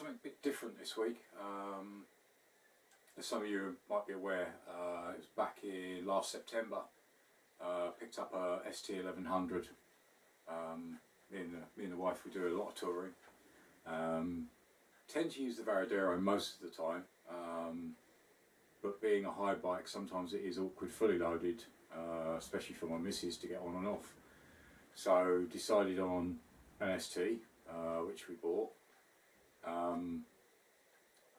something a bit different this week. As some of you might be aware, it was back in last September. Picked up a ST1100. Me and the wife, we do a lot of touring. Tend to use the Varadero most of the time, but being a high bike, sometimes it is awkward fully loaded, especially for my missus to get on and off. So decided on an ST, which we bought.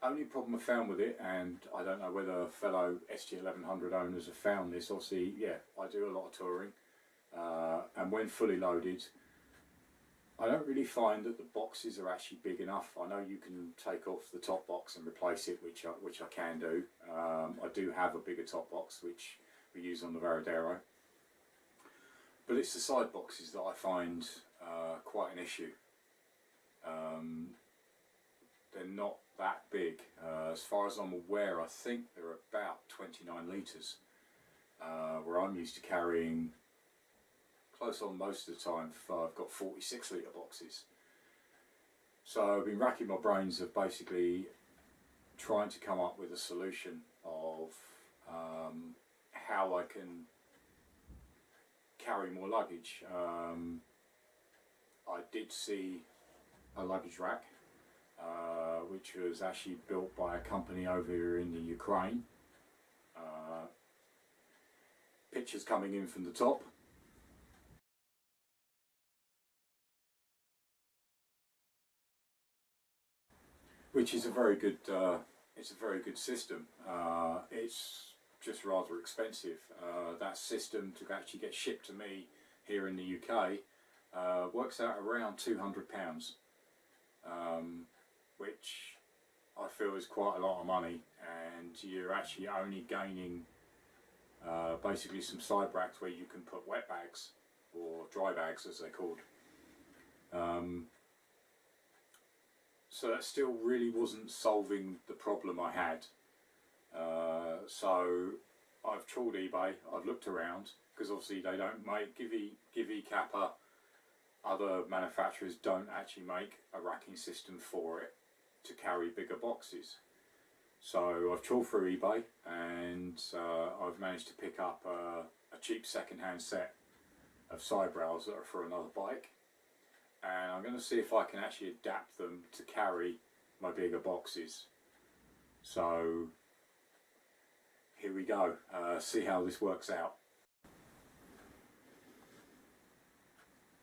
Only problem I found with it, and I don't know whether fellow ST1100 owners have found this, obviously, yeah, I do a lot of touring, and when fully loaded, I don't really find that the boxes are actually big enough. I know you can take off the top box and replace it, which I can do. I do have a bigger top box, which we use on the Varadero, but it's the side boxes that I find quite an issue. They're not that big. As far as I'm aware, I think they're about 29 litres, where I'm used to carrying close on most of the time. I've got 46 litre boxes. So I've been racking my brains of basically trying to come up with a solution of how I can carry more luggage. I did see a luggage rack, which was actually built by a company over here in the Ukraine. Pictures coming in from the top. Which is a very good. It's a very good system. It's just rather expensive. That system to actually get shipped to me here in the UK works out around £200. Which I feel is quite a lot of money, and you're actually only gaining basically some side racks where you can put wet bags, or dry bags as they're called. So that still really wasn't solving the problem I had. So I've trawled eBay, I've looked around, because obviously they don't make, Givi, Kappa, other manufacturers don't actually make a racking system for it to carry bigger boxes. So I've trawled through eBay, and I've managed to pick up a cheap second-hand set of side rails that are for another bike, and I'm going to see if I can actually adapt them to carry my bigger boxes. So here we go, see how this works out.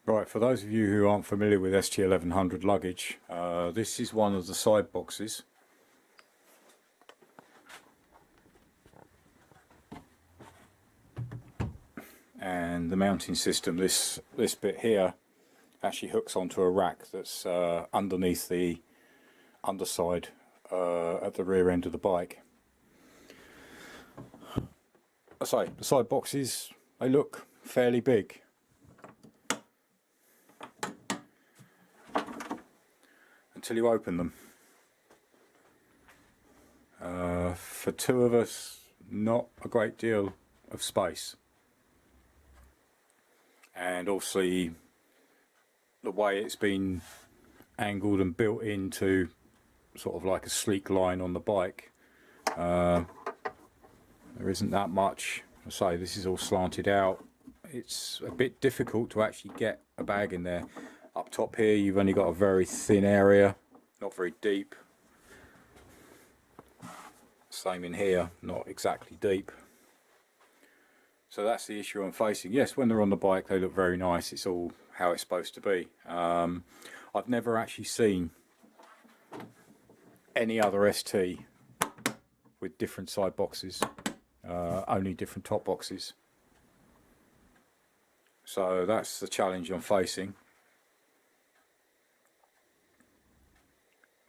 Right, for those of you who aren't familiar with ST1100 luggage, this is one of the side boxes. And the mounting system, this bit here, actually hooks onto a rack that's underneath the underside at the rear end of the bike. I say, the side boxes, they look fairly big. Until you open them. For two of us, not a great deal of space. And obviously the way it's been angled and built into sort of like a sleek line on the bike, there isn't that much. I say, this is all slanted out. It's a bit difficult to actually get a bag in there. Up top here you've only got a very thin area, not very deep. Same in here, not exactly deep. So that's the issue I'm facing. Yes, when they're on the bike they look very nice, it's all how it's supposed to be. I've never actually seen any other ST with different side boxes, only different top boxes. So that's the challenge I'm facing.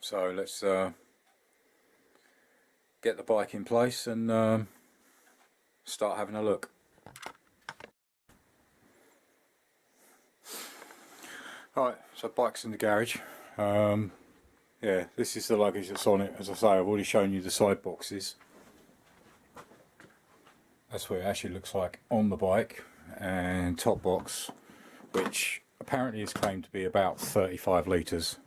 So let's get the bike in place and start having a look. Right, so bike's in the garage. Yeah, this is the luggage that's on it. As I say, I've already shown you the side boxes. That's what it actually looks like on the bike. And top box, which apparently is claimed to be about 35 litres.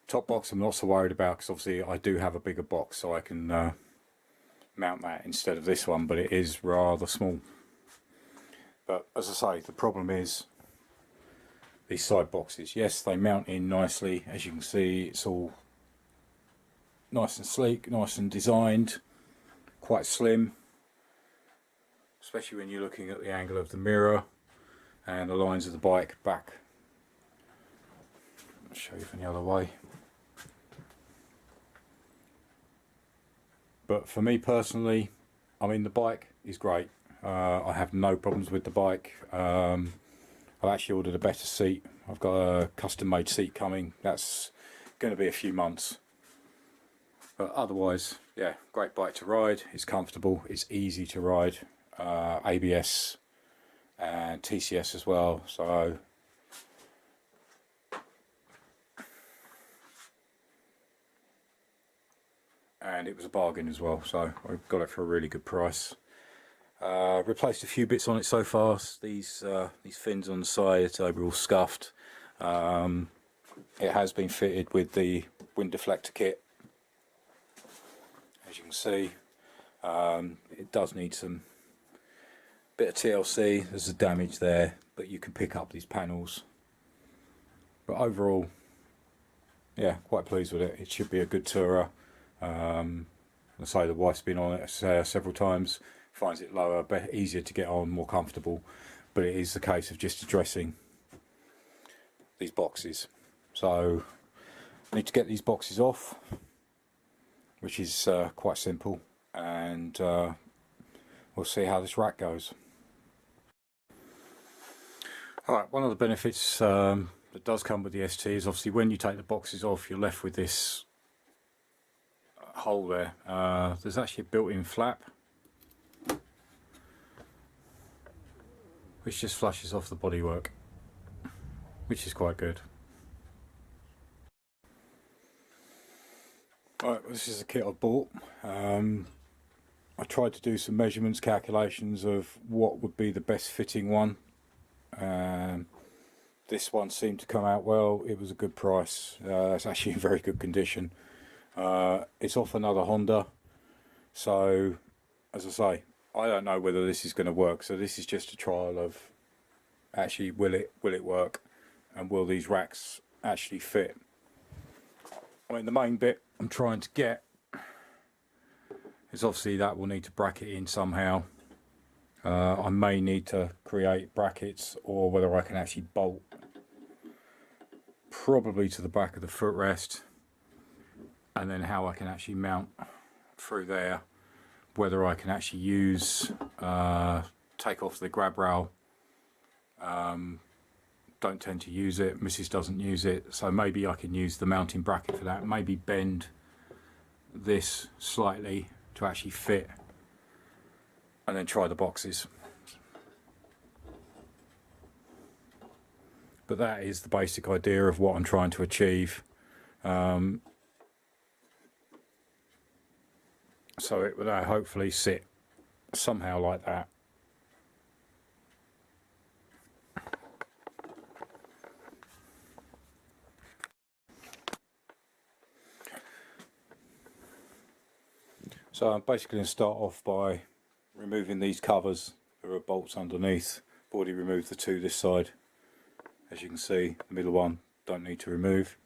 top box I'm not so worried about, because obviously I do have a bigger box, so I can mount that instead of this one, but it is rather small. But as I say, the problem is these side boxes. Yes, they mount in nicely, as you can see. It's all nice and sleek, nice and designed, quite slim, especially when you're looking at the angle of the mirror and the lines of the bike back. I'll show you from the other way. But for me personally, I mean, the bike is great. I have no problems with the bike. I've actually ordered a better seat. I've got a custom made seat coming. That's going to be a few months. But otherwise, yeah, great bike to ride. It's comfortable, it's easy to ride. ABS and TCS as well, so and it was a bargain as well, so I got it for a really good price. Replaced a few bits on it so far. These fins on the side, they were all scuffed. It has been fitted with the wind deflector kit, as you can see. It does need some bit of TLC. There's a damage there, but you can pick up these panels. But overall, yeah, quite pleased with it. It should be a good tourer. I say the wife's been on it several times, finds it lower, easier to get on, more comfortable, but it is the case of just addressing these boxes. So I need to get these boxes off, which is quite simple, and we'll see how this rack goes. Alright, one of the benefits that does come with the ST is obviously when you take the boxes off, you're left with this hole there. There's actually a built-in flap which just flushes off the bodywork, which is quite good. Right, this is a kit I bought. I tried to do some measurements, calculations of what would be the best fitting one. This one seemed to come out well. It was a good price. It's actually in very good condition. It's off another Honda, so as I say, I don't know whether this is going to work. So this is just a trial of actually will it work, and will these racks actually fit. I mean, the main bit I'm trying to get is obviously that will need to bracket in somehow. I may need to create brackets, or whether I can actually bolt probably to the back of the footrest, and then how I can actually mount through there, whether I can actually use take off the grab rail. Don't tend to use it, Mrs. doesn't use it, so maybe I can use the mounting bracket for that, maybe bend this slightly to actually fit, and then try the boxes. But that is the basic idea of what I'm trying to achieve. So it will hopefully sit somehow like that. So I'm basically going to start off by removing these covers. There are bolts underneath. I've already removed the two this side. As you can see, the middle one don't need to remove.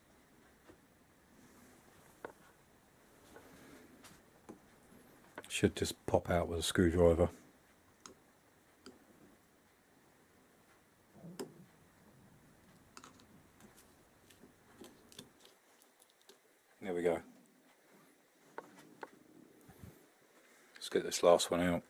Should just pop out with a screwdriver. There we go. Let's get this last one out.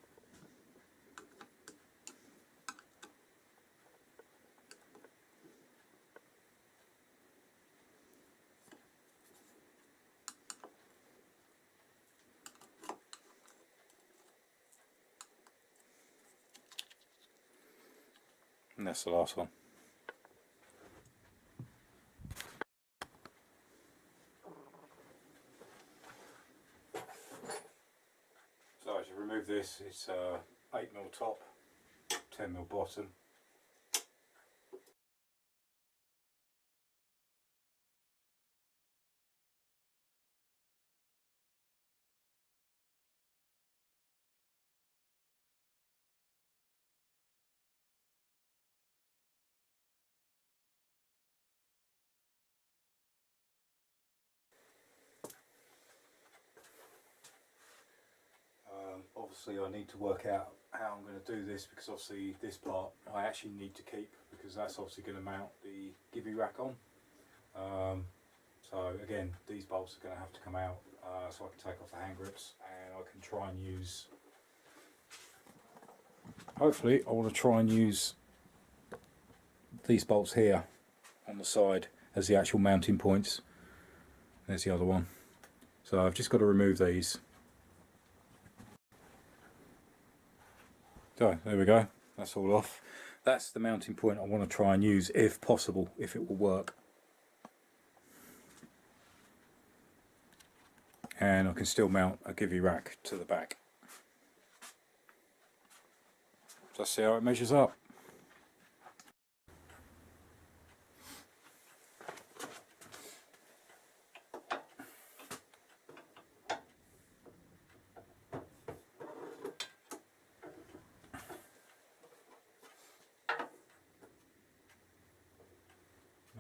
And that's the last one. So as you remove this, it's 8mm top, 10mm bottom. obviously I need to work out how I'm going to do this, because obviously this part I actually need to keep, because that's obviously going to mount the givey rack on. So again, these bolts are going to have to come out so I can take off the hand grips, and I can try and use, hopefully I want to try and use these bolts here on the side as the actual mounting points. There's the other one. So I've just got to remove these. So there we go, that's all off. That's the mounting point I want to try and use, if possible, if it will work. And I can still mount a givey rack to the back. So let's see how it measures up.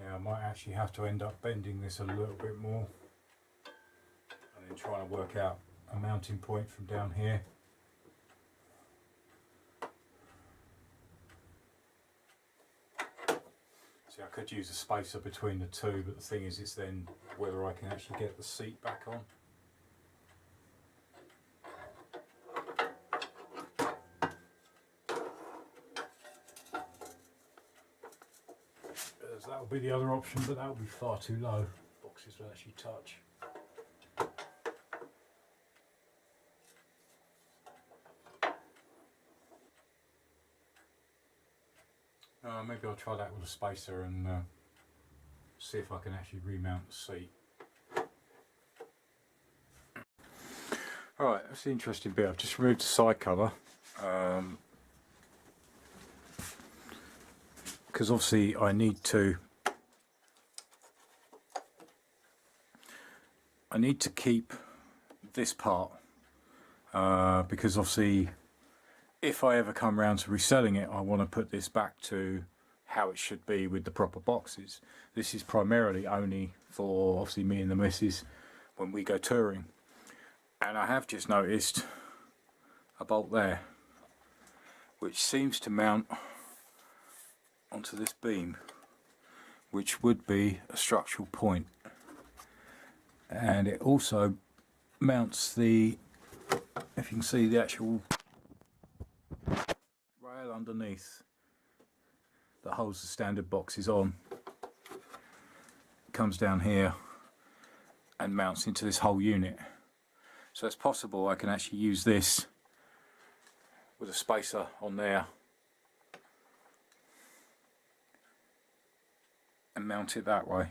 Now I might actually have to end up bending this a little bit more, and then trying to work out a mounting point from down here. See, I could use a spacer between the two, but the thing is, it's then whether I can actually get the seat back on. That would be the other option, but that would be far too low. Boxes will actually touch. Maybe I'll try that with a spacer and see if I can actually remount the seat. Alright, that's the interesting bit. I've just removed the side cover. Because obviously I need to keep this part, because obviously if I ever come around to reselling it, I want to put this back to how it should be with the proper boxes. This is primarily only for obviously me and the missus when we go touring. And I have just noticed a bolt there which seems to mount onto this beam, which would be a structural point, and it also mounts the, if you can see, the actual rail underneath that holds the standard boxes on. It comes down here and mounts into this whole unit. So it's possible I can actually use this with a spacer on there and mount it that way.